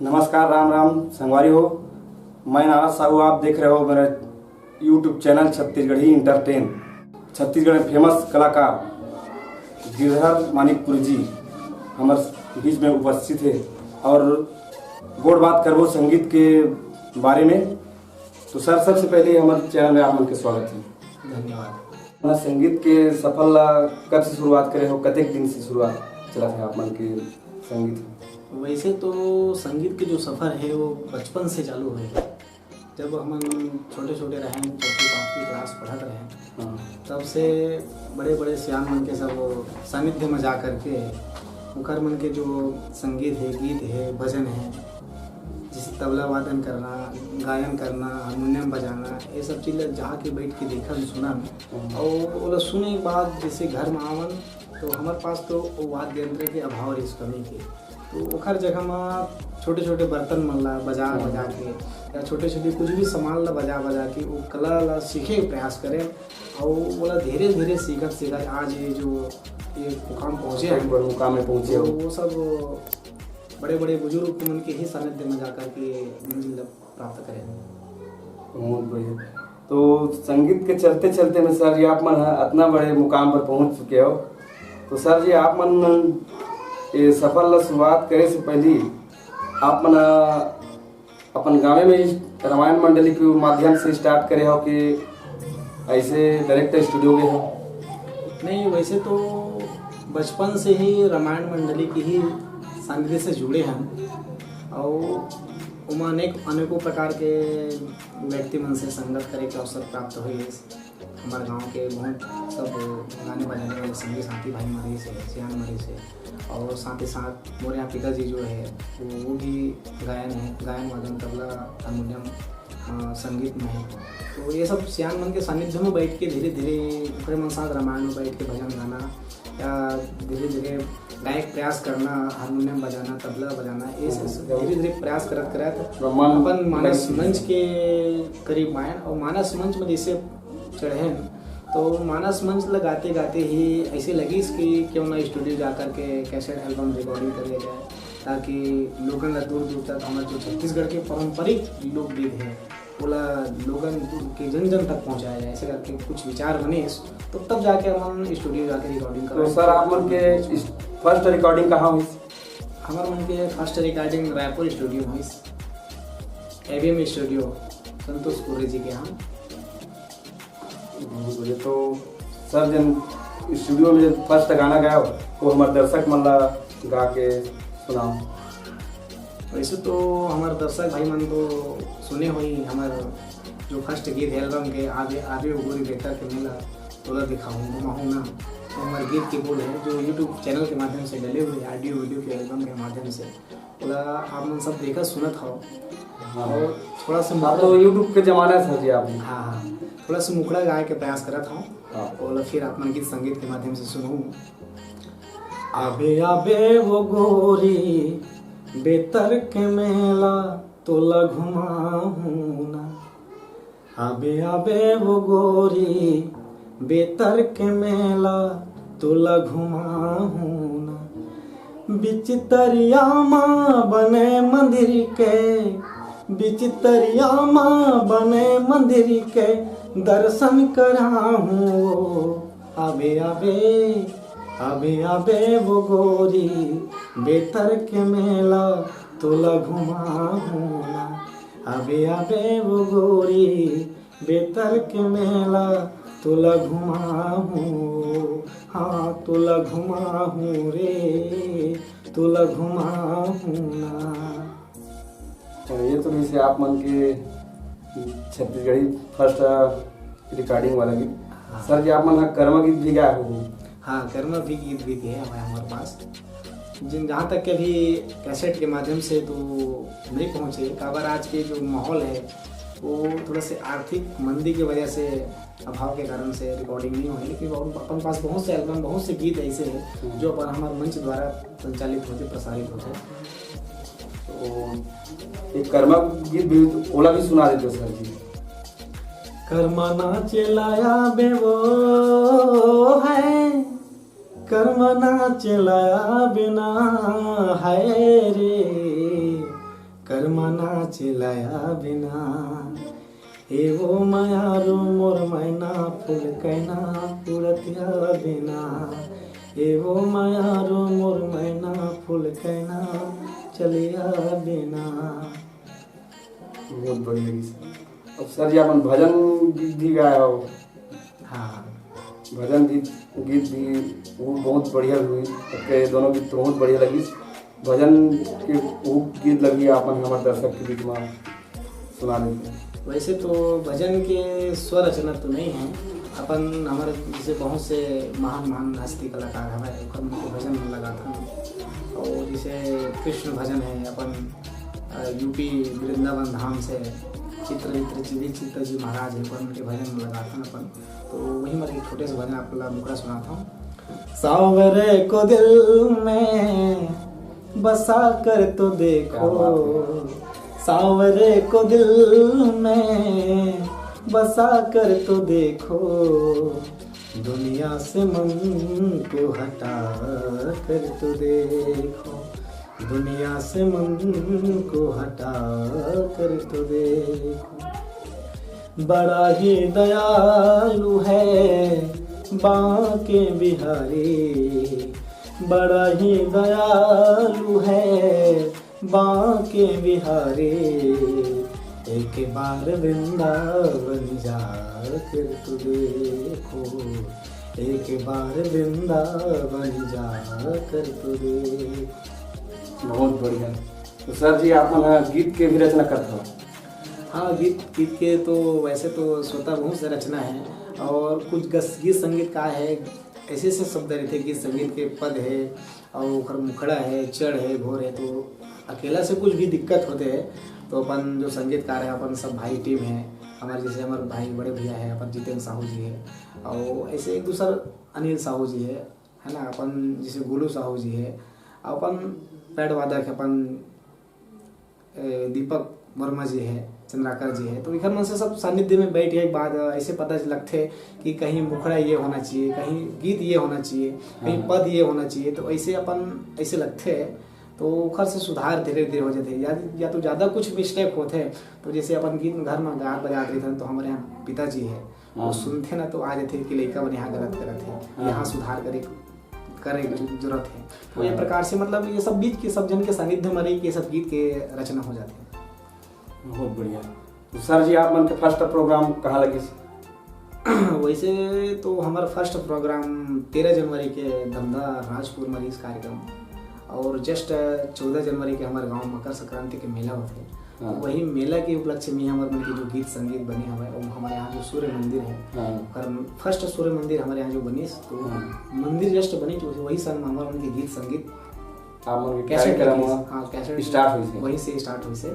नमस्कार, राम राम संगवारी हो। मैं नाराज साहू, आप देख रहे हो मेरा YouTube channel Chhattisgarhi entertain. Chhattisgarh में फेमस कलाकार गिरधर मानिकपुरी जी हमारे बीच में उपस्थित है और गोड़ बात करबो संगीत के बारे में। तो सर, सबसे पहले हमारे चैनल में आप मन के स्वागत है। धन्यवाद। संगीत के सफल कब से शुरुआत करे हो, कतेक दिन से शुरुआत चला है आप मन के संगीत? वैसे तो संगीत के जो सफ़र है वो बचपन से चालू है। जब हम छोटे छोटे रहें, चौथी पाँचवीं क्लास पढ़त रहे, तब से बड़े बड़े सियान मन के सब सानिध्य में जा करके मुखर मन के जो संगीत है, गीत है, भजन है, जैसे तबला वादन करना, गायन करना, हारमोनियम बजाना, ये सब चीज़ जहाँ के बैठ के देखन सुनन और वो सुने के बाद जैसे घर में आवन तो हमारे पास तो वो वाद्य यंत्र के अभाव रही कमी के, तो ओखर जगह में छोटे छोटे बर्तन मन ला बजा के या छोटे छोटे कुछ भी सामान ला बजा के वो कला ला सीखे के प्रयास करें और बोला धीरे धीरे सीखत आज ये जो ये मुकाम पहुँचे हैं, मुकाम में पहुँचे, वो सब बड़े बड़े बुजुर्ग मन के ही सानिध्य में जाकर के मंजिल प्राप्त करें। बहुत बढ़िया। तो संगीत के चलते चलते में सर जी आप मन इतना बड़े मुकाम पर पहुँच चुके हो, तो सर जी आप मन ये सफल शुरुआत करे से पहले आप मन अपन गाँव में रामायण मंडली के माध्यम से स्टार्ट करे हो कि ऐसे डायरेक्ट स्टूडियो गए हो? नहीं, वैसे तो बचपन से ही रामायण मंडली की ही सानिध्य से जुड़े हैं और उमा अनेकों प्रकार के व्यक्ति मन से संगत करे के अवसर प्राप्त हुए। हमारे गांव के बहुत सब गाने बजाने वाले संगी साथी भाई मरीज है, सियान मरीज है और साथ ही साथ मोरे यहाँ पिताजी जो है वो भी गायन वादन, तबला, हारमोनियम, संगीत में है। तो ये सब सियान मन के सानिध्य में बैठ के धीरे धीरे ओकरे मन साथ रामायण में बैठ के भजन गाना या धीरे धीरे गायक प्रयास करना, हारमोनियम बजाना, तबला बजाना, ये धीरे धीरे प्रयास करत अपन मानस मंच के करीब आए और मानस मंच में जैसे चढ़े तो मानस मंच लगाते गाते ही ऐसे लगी कि क्यों ना स्टूडियो जा कर के कैसेट एल्बम रिकॉर्डिंग कर लिया जाए, ताकि लोगों का दूर दूर तक हमारे जो छत्तीसगढ़ के पारंपरिक लोकगीत है बोला लोगों के जन जन तक पहुंचाया जाए। ऐसे करके कुछ विचार बने तो तब जाके हम स्टूडियो जाके रिकॉर्डिंग कर। तो सर आप मन के फर्स्ट रिकॉर्डिंग कहाँ हुई? हमारे मन के फर्स्ट रिकॉर्डिंग रायपुर स्टूडियो हुई, ABM स्टूडियो संतोष कुर्रे जी के यहाँ। तो सर जन स्टूडियो में फर्स्ट गाना गाया वो हमारे दर्शक मन ला गा के सुनाओ। वैसे तो हमारे दर्शक भाई मन तो सुने हुई हमारे जो फर्स्ट गीत एल्बम के आगे उगोरी बेहतर के मिला तोला दिखाऊँ घुमाऊँ ना, तो हमारे गीत के बोल है जो यूट्यूब चैनल के माध्यम से डले हुए ऑडियो वीडियो के एल्बम के माध्यम से बोला आप मन सब देखा सुनत हो। और थोड़ा सा तो यूट्यूब के जमाना था जी आप? हाँ, थोड़ा सा मुखड़ा गाय के प्रयास करत हूँ और फिर आप मन गीत संगीत के माध्यम से सुनूँ। आबे आबे वो गोरी बेतर के मेला तोला घुमाऊँ ना, आबे आबे वो गोरी बेतर के मेला तोला घुमाऊँ ना, बिच तरिया माँ बने मंदिर के, बिच तरिया माँ बने मंदिर के दर्शन कराऊँ। आबे आबे आबे आबे वो गोरी बेतर के मेला तोला घुमाऊँ ना, आबे आबे वो गोरी बेतर के मेला तोला घुमाऊँ, हाँ तोला घुमाऊँ रे, तोला घुमाऊँ ना। ये तो जैसे आप मन के छत्तीसगढ़ी फर्स्ट रिकॉर्डिंग वाला गीत। सर जी आप मन कर्म गीत भी गाया हो? हाँ, कर्म भी गीत भी है हमारे पास, जिन जहाँ तक के भी कैसेट के माध्यम से तो नहीं पहुँचे। काबर आज के जो माहौल है वो थोड़ा से आर्थिक मंदी की वजह से अभाव के कारण से रिकॉर्डिंग नहीं हुई, लेकिन अपन पास बहुत से एल्बम, बहुत से गीत ऐसे हैं जो अपन हमारे मंच द्वारा संचालित होते, प्रसारित होते। तो एक कर्मा गीत भी ओला भी सुना देते सर जी। कर्मा ना चलाया बेवो है, कर्म ना चलाया बिना है रे, कर्मना चिलाया बिना एवो मायारो मोर मैना फूल कैना पुरतिया बिना एवो मायारो मोर मैना फूल कैना चलिया बिना। बहुत बढ़िया गीत। अब सर जी अपन भजन गीत भी गाया हो। हाँ, भजन गीत भी वो बहुत बढ़िया हुई। आपके दोनों गीत तो बहुत बढ़िया लगी। भजन के वो गीत लगी अपन हमारे दर्शक के बीच में सुना देते हैं। वैसे तो भजन के स्वर रचना तो नहीं है, अपन हमारे जैसे बहुत से महान हस्ती कलाकार हमारे उनके भजन में लगा था। और जैसे कृष्ण भजन है, अपन यूपी वृंदावन धाम से चित्र जी महाराज है, अपन उनके भजन में लगा था अपन। तो वही मैं एक छोटे से भजन आपको मुकड़ा सुनाता हूँ। सावरे को दिल में बसा कर तो देखो, सावरे को दिल में बसा कर तो देखो, दुनिया से मन को हटा कर तो देखो, दुनिया से मन को हटा कर तो देखो। बड़ा ही दयालु है बांके बिहारी, बड़ा ही दयालु है बांके बिहारी, एक बार वृंदावन जा कर तू देखो, एक बार वृंदावन जा कर तू देखो। बहुत बढ़िया। तो सर जी आप गीत के भी रचना करते हो? हाँ, गीत के तो वैसे तो स्वतः बहुत से रचना है, और कुछ गीत संगीत का है, ऐसे शब्द रहते गीत संगीत के पद है, और मुखड़ा है, चढ़ है, घोर है। तो अकेला से कुछ भी दिक्कत होते हैं तो अपन जो संगीतकार है, अपन सब भाई टीम है हमारे, जैसे हमारे भाई बड़े भैया है अपन जितेंद्र साहू जी है, और ऐसे एक दूसरा अनिल साहू जी है ना, अपन जैसे गोलू साहू जी है, अपन पैड वादक अपन दीपक वर्मा जी है, चंद्राकर जी है। तो इधर मन से सब सानिध्य में बैठ एक बात ऐसे पता लगते कि कहीं मुखड़ा ये होना चाहिए, कहीं गीत ये होना चाहिए, कहीं पद ये होना चाहिए। तो ऐसे अपन ऐसे लगते हैं, तो उखर से सुधार धीरे धीरे हो जाते हैं। या तो ज़्यादा कुछ मिस्टेक होते हैं, तो जैसे अपन गीत में घर में गात बजाते रहते हैं, तो हमारे यहाँ पिताजी है वो सुनते ना तो आ जाते कि लड़का बन यहाँ गलत है, यहाँ सुधार करे जरूरत है। तो ये प्रकार से मतलब ये सब गीत के सब जन के सानिध्य में रही के सब गीत के रचना हो जाते हैं। बहुत बढ़िया। तो सर जी आप मन के फर्स्ट प्रोग्राम कहाँ लगी? वैसे तो हमारा फर्स्ट प्रोग्राम 13 जनवरी के दमदा राजपुर मरीज कार्यक्रम, और जस्ट 14 जनवरी के हमारे गांव मकर संक्रांति के मेला होते हैं। तो वही मेला के उपलक्ष्य में हमारे मन की जो गीत संगीत बने हुए, और हमारे यहाँ जो सूर्य मंदिर है, फर्स्ट सूर्य मंदिर हमारे यहाँ जो बनी, तो मंदिर जस्ट बनी तो वही सन हमारे मन की गीत संगीत कैसेट स्टार्ट हुई, वही से स्टार्ट हुई से।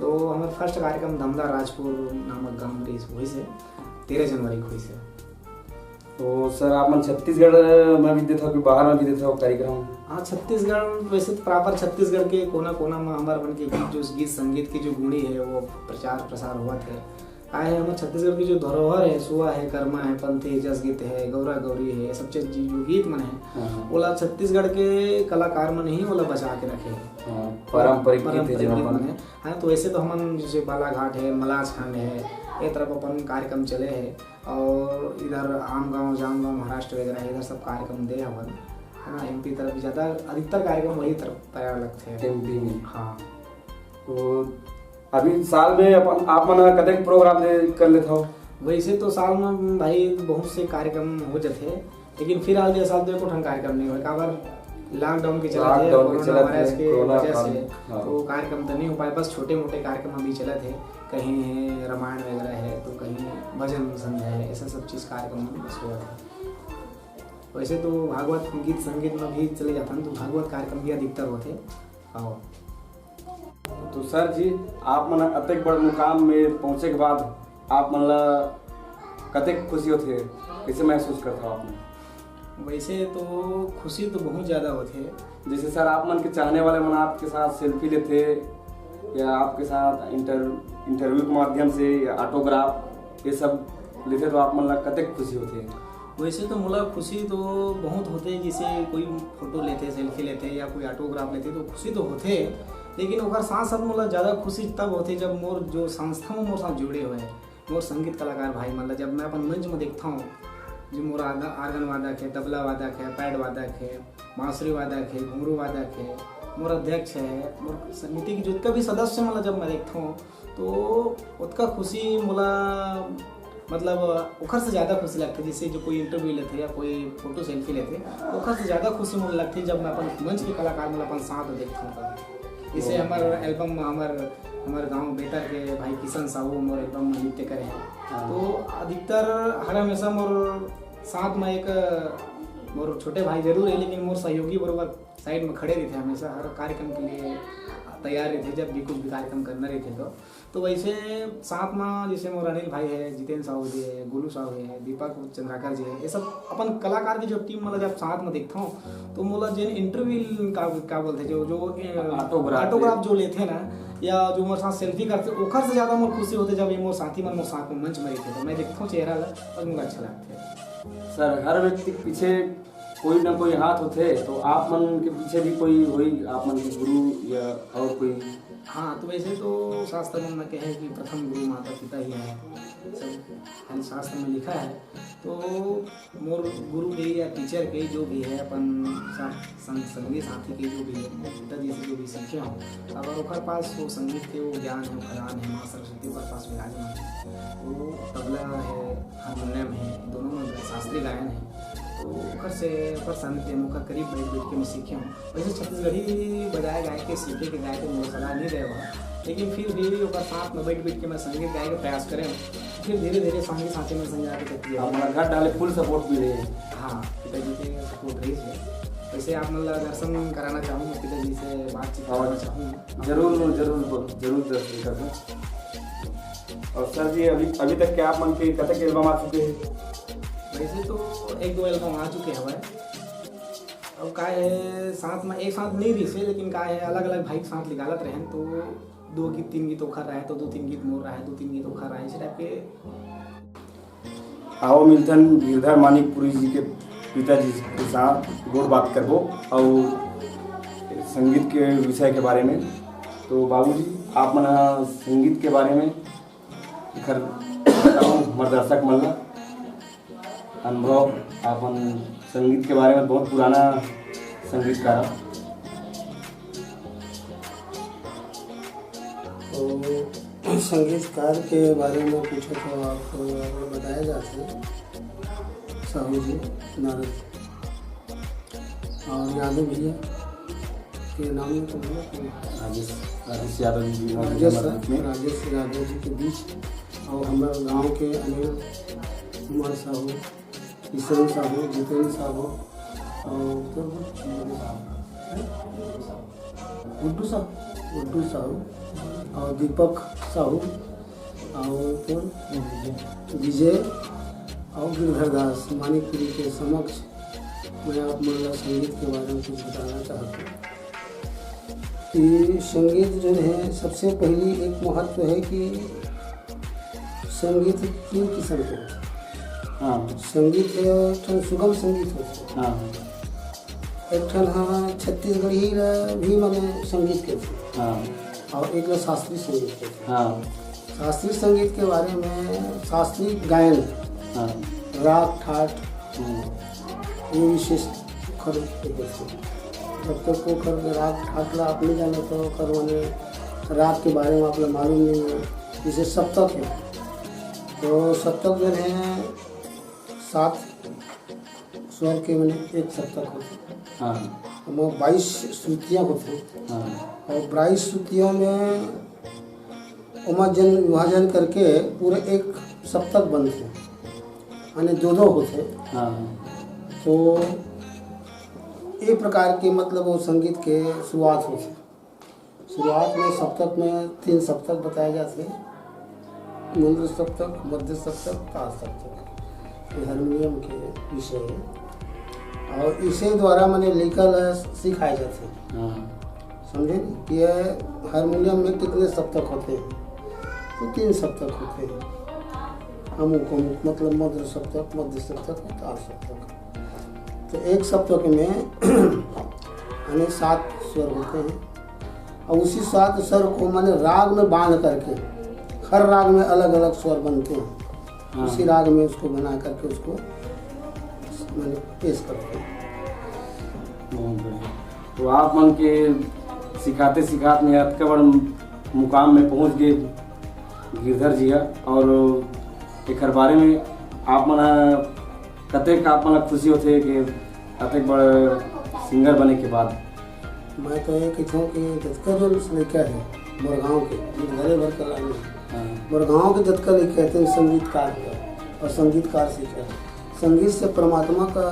तो हमारे फर्स्ट कार्यक्रम दमदा राजपुर नामक गाँव वही से 13 जनवरी को हुई से। तो सर आप मन छत्तीसगढ़ में भी देते हो कि बाहर में भी देते हो कार्यक्रम? हाँ, छत्तीसगढ़ वैसे तो प्रॉपर छत्तीसगढ़ के कोना कोना में हमारे मन के गीत संगीत की जो गुणी है वो प्रचार प्रसार हुआ थे। आए हमारे छत्तीसगढ़ की जो धरोहर है, सुआ है, कर्मा है, पंथी जस गीत है, गौरा गौरी है, सब चीज जो गीत मन है ओला छत्तीसगढ़ के कलाकार मन ही ओला बचा के रखे हैं, पारंपरिक गीत है। हाँ, तो ऐसे तो हम जैसे बालाघाट है, मलाजखंड है, ये तरफ अपन कार्यक्रम चले हैं, और इधर आम गाँव जाम गाँव महाराष्ट्र वगैरह इधर सब कार्यक्रम दे अपन, है ना। एमपी तरफ ज़्यादा अधिकतर कार्यक्रम वही तरफ तैयार लगते हैं एमपी में। हाँ, तो अभी साल में अपन आप मन कतक प्रोग्राम कर लेते हो? वैसे तो साल में भाई बहुत से कार्यक्रम हो जाते हैं, लेकिन फिलहाल ये साल तो एको ठन कार्यक्रम नहीं हुआ, काबर लॉकडाउन के चलते कोरोना वायरस के वजह से तो कार्यक्रम तो नहीं हो पाए। बस छोटे मोटे कार्यक्रम अभी चले थे, कहीं रामायण वगैरह है, तो कहीं भजन संध्या है, ऐसा सब चीज़ कार्यक्रम बस हुआ था। वैसे तो भागवत गीत संगीत में भी चले जाता है, तो भागवत कार्यक्रम भी अधिकतर होते। हाँ, तो सर जी आप मन अतक बड़ मुकाम में पहुँचे के बाद आप मन कतक खुशी होते, कैसे महसूस करते हो आपने? वैसे तो खुशी तो बहुत ज़्यादा होती है। जैसे सर आप मन के चाहने वाले मन आपके साथ सेल्फी लेते, या आपके साथ इंटरव्यू के माध्यम से, या ऑटोग्राफ ये सब लेते, तो आप मन कतक खुशी होती है? वैसे तो मुला खुशी तो बहुत होते हैं, जैसे कोई फोटो लेते, सेल्फी लेते या कोई ऑटोग्राफ लेते तो खुशी तो होते, लेकिन ओकर साथ साथ मोला ज़्यादा खुशी तब होती जब मोर जो संस्था में मोर साथ जुड़े हुए हैं मोर संगीत कलाकार भाई मतलब जब मैं अपन मंच में देखता हूँ जो मोर आर्गन वादक है, तबला वादक है, पैड वादक है, बांसुरी वादक है, घुंघरू वादक है, मोर अध्यक्ष है, मोर समिति के जितना भी सदस्य मतलब जब मैं देखता हूँ तो उतना खुशी मोला मतलब ओखर से ज़्यादा खुशी लगती है। जैसे जो कोई इंटरव्यू लेते या कोई फोटो सेल्फी लेते ओखर से ज़्यादा खुशी मोला लगती है जब मैं अपन मंच के कलाकार मतलब अपन साथ देखता हूँ। जैसे हमारे एल्बम हमारे गांव बेतर के भाई किशन साहू मोर एल्बम में नृत्य करे हैं तो अधिकतर हर हमेशा मोर साथ में एक मोर छोटे भाई जरूर है लेकिन मोर सहयोगी बराबर साइड में खड़े रहते हमेशा हर कार्यक्रम के लिए तैयार रहते जब भी कुछ भी कार्यक्रम करना रहते तो वैसे साथ में जैसे मोर अनिल भाई है, जितेंद्र साहू जी है, गोलू साहू है, दीपक चंद्राकर जी है, ये सब अपन कलाकार की जो टीम मतलब जब साथ में देखता हूँ तो मोला जिन इंटरव्यू का बोलते जो ऑटोग्राफ जो लेते ना या जो मोर साथ सेल्फी करते ओखर से ज़्यादा मोर खुशी होते जब ये मोर साथी मन मोर साथ में मंच में रहते तो मैं देखता हूँ चेहरा और मुझे अच्छा लगता है। सर हर व्यक्ति के पीछे कोई ना कोई हाथ होते तो आप मन के पीछे भी कोई हुई आप मन के गुरु या और कोई? हाँ तो वैसे तो शास्त्र में कहे कि प्रथम गुरु माता पिता ही है, सब शास्त्र में लिखा है। तो मोर गुरु के या टीचर के जो भी है अपन संगीत साथी के जो भी है पिताजी से जो भी सीखे हों अगर ओकर पास वो संगीत के वो ज्ञान है, खजान है, माँ सरस्वती ओकर पास विराजमान है, वो तबला है, हारमोनियम है, दोनों में शास्त्रीय गायन है तो ओकर से ओकर सानिध्य में ओकर करीब बैठ के मैं सीखे हूँ। वैसे छत्तीसगढ़ी बजाए गाय के सीखे के गाय के मुझे सलाह नहीं रहे हुआ लेकिन फिर भी ओकर साथ में बैठ के मैं संगीत गाय के प्रयास करें फिर धीरे धीरे संगीत साथी में समझा के करती है हमारा घर डाले फुल सपोर्ट भी रहे। हाँ पिताजी के सपोर्ट रही है। वैसे आप मतलब दर्शन कराना चाहूँगा पिताजी से बातचीत करना चाहूँगा। जरूर दर्शन करना। और सर जी अभी तक क्या आप मन के कतक एल्बम आ चुके हैं? वैसे तो 1-2 एल्बम आ चुके हैं अब का है साथ में एक साथ नहीं रही लेकिन का है अलग अलग भाई के साथ निकालत रहे तो 2 गीत 3 गीत ओखर रहे तो 2-3 गीत मोर रहे 2-3 गीत ओखर रहे इस टाइप के। आओ मिलथन गिरधर मानिकपुरी जी के पिताजी के साथ गोड़ बात करबो और संगीत के विषय के बारे में। तो बाबूजी आप मना संगीत के बारे में खर बताओ हमारे दर्शक मल्ला अनुभव आपन संगीत के बारे में बहुत पुराना संगीतकार तो संगीतकार के बारे में पूछे तो आपको बताया जाता है साहू जी, नारद और यादव भैया के नाम में तो राजेश यादव जी राजेश यादव जी के बीच और हमारे गांव के अनिल कुमार साहू, किशन साहू, जितेंद्र साहू और गुड्डू साहू और दीपक साहू और तो विजय और गिरधर दास मानिकपुरी के समक्ष मैं आप मतलब संगीत के बारे में कुछ बताना चाहता हूँ कि संगीत जो है सबसे पहली एक महत्व है कि संगीत 3 किस्म के होते हैं। हाँ संगीत है सुगम संगीत होते हैं। हाँ एक ठन हाँ छत्तीसगढ़ी भी मैंने संगीत के थे। हाँ और एक शास्त्रीय संगीत के थे। हाँ शास्त्रीय संगीत के बारे में शास्त्रीय गायन हाँ राग ठाट ये विशेष खर जब तक को खर राग ठाट ला आप नहीं जाने तो खर मैंने राग के बारे में आप मालूम नहीं है। जैसे सप्तक है तो सप्तक जो है 7 स्वर के मैंने एक सप्तक होते हाँ वो 22 श्रुतियाँ होती हैं। हाँ और 22 श्रुतियों में उमाजन विभाजन करके पूरे एक सप्तक बनते हैं यानी 2-2 होते। हाँ तो एक प्रकार के मतलब वो संगीत के शुरुआत होती। शुरुआत में सप्तक में 3 सप्तक बताए जाते हैं, मूल सप्तक, मध्य सप्तक, ताल सप्तक। ये हारमोनियम के विषय है और इसे द्वारा मैंने लिखल सिखाए जाते हैं। हाँ समझे कि हारमोनियम में कितने सप्तक होते हैं तो 3 सप्तक होते हैं। अमुक अमुक मतलब मध्य सप्तक, मध्य सप्तक, ताल सप्तक। तो एक सप्तक में यानी 7 स्वर होते हैं और उसी साथ स्वर को मैंने राग में बांध करके, हर राग में अलग अलग स्वर बनते हैं, हाँ। उसी राग में उसको बना करके उसको मैंने पेश करते हैं। बहुत बढ़िया। तो आप मन के सिखाते सिखाते में अतका बड़ मुकाम में पहुंच गए गिरधर जी और एक बारे में आप मन कतेक आप मन खुशी होते कि अतक बड़ सिंगर बने के बाद? मैं तो ये कहता हूँ कि जतका जो लड़का है बड़गांव के गिरधरे भर कर आए बड़गांव के जतका लिखे कहते हैं संगीतकार का, और संगीतकार सीख रहे हैं। संगीत से परमात्मा का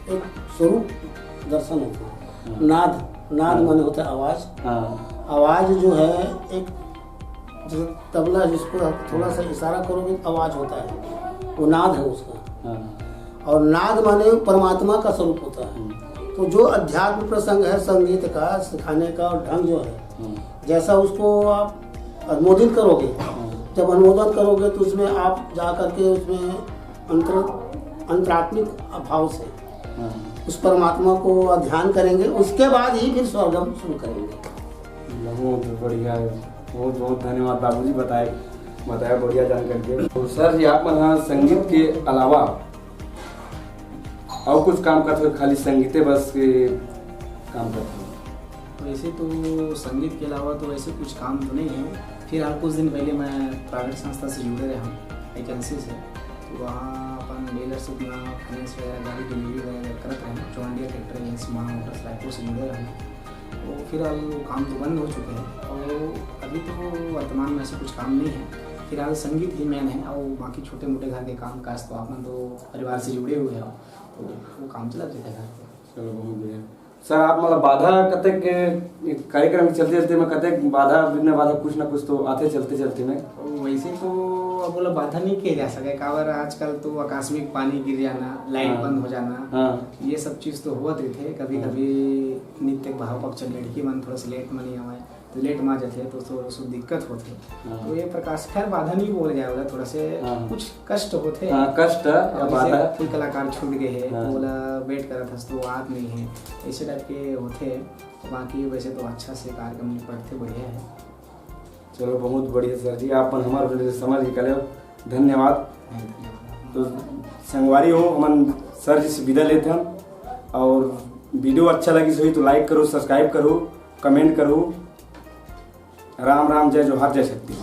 एक स्वरूप दर्शन होता है। नाद माने होता है आवाज़। आवाज़ जो है एक जैसे तबला जिसको आप थोड़ा सा इशारा करोगे आवाज़ होता है, वो नाद है उसका। और नाद माने परमात्मा का स्वरूप होता है। तो जो अध्यात्म प्रसंग है संगीत का सिखाने का और ढंग जो है, जैसा उसको आप अनुमोदित करोगे, जब अनुमोदन करोगे तो उसमें आप जा करके उसमें अंतरात्मिक भाव से उस परमात्मा को ध्यान करेंगे, उसके बाद ही फिर स्वर्गम शुरू करेंगे। बहुत बढ़िया, बहुत बहुत धन्यवाद बाबूजी, बताया बढ़िया जानकारी के। तो सर जी आप मन संगीत के अलावा और कुछ काम करते हो, खाली संगीते बस के काम करते हो? वैसे तो संगीत के अलावा तो वैसे कुछ काम तो नहीं है। फिलहाल कुछ दिन पहले मैं प्राइवेट संस्था से जुड़े रहा हूँ एजेंसी से, तो वहाँ अपन डीलरशिप में फाइनेंस वगैरह गाड़ी डिलीवरी वगैरह करते हैं। जॉन डियर ट्रैक्टर एजेंसी महा मोटर्स रायपुर से जुड़े रहे हैं। तो फिलहाल वो काम तो बंद हो चुके हैं और अभी तो वर्तमान में ऐसे कुछ काम नहीं है। फिलहाल संगीत ही मेन है और बाकी छोटे मोटे घर के काम काज तो अपन तो परिवार से जुड़े हुए हैं, तो वो काम चला जाता है घर पे। चलो बहुत बढ़िया। सर आप मतलब बाधा कतक कार्यक्रम चलते चलते में कतक बाधा बिना बाधा कुछ ना कुछ तो आते चलते चलते में? वैसे तो अब बोला बाधा नहीं किया जा सके, काबर आजकल तो आकस्मिक पानी गिर जाना, लाइट बंद हो जाना, ये सब चीज़ तो होत रहते। कभी कभी नित्य भाव पक्ष लड़की मन थोड़ा सा लेट में नहीं आवे तो लेट में आ जाते तो सो दिक्कत होती। तो ये प्रकार से खैर बाधा नहीं बोल जाएगा, थोड़ा से कुछ कष्ट होते हैं। कष्ट बाधा कोई कलाकार छूट गए हैं, बोला वेट करा था तो आत नहीं है, ऐसे टाइप के होते हैं। बाकी वैसे तो अच्छा से कार्यक्रम निपटते बढ़िया है। चलो बहुत बढ़िया सर जी, आप हमारे समझ निकले, धन्यवाद। तो संगवारी हो हम सर जी से विदा लेते हैं, और वीडियो अच्छा लगी सही तो लाइक करो, सब्सक्राइब करो, कमेंट करो। राम राम, जय जोहार, जय शक्ति।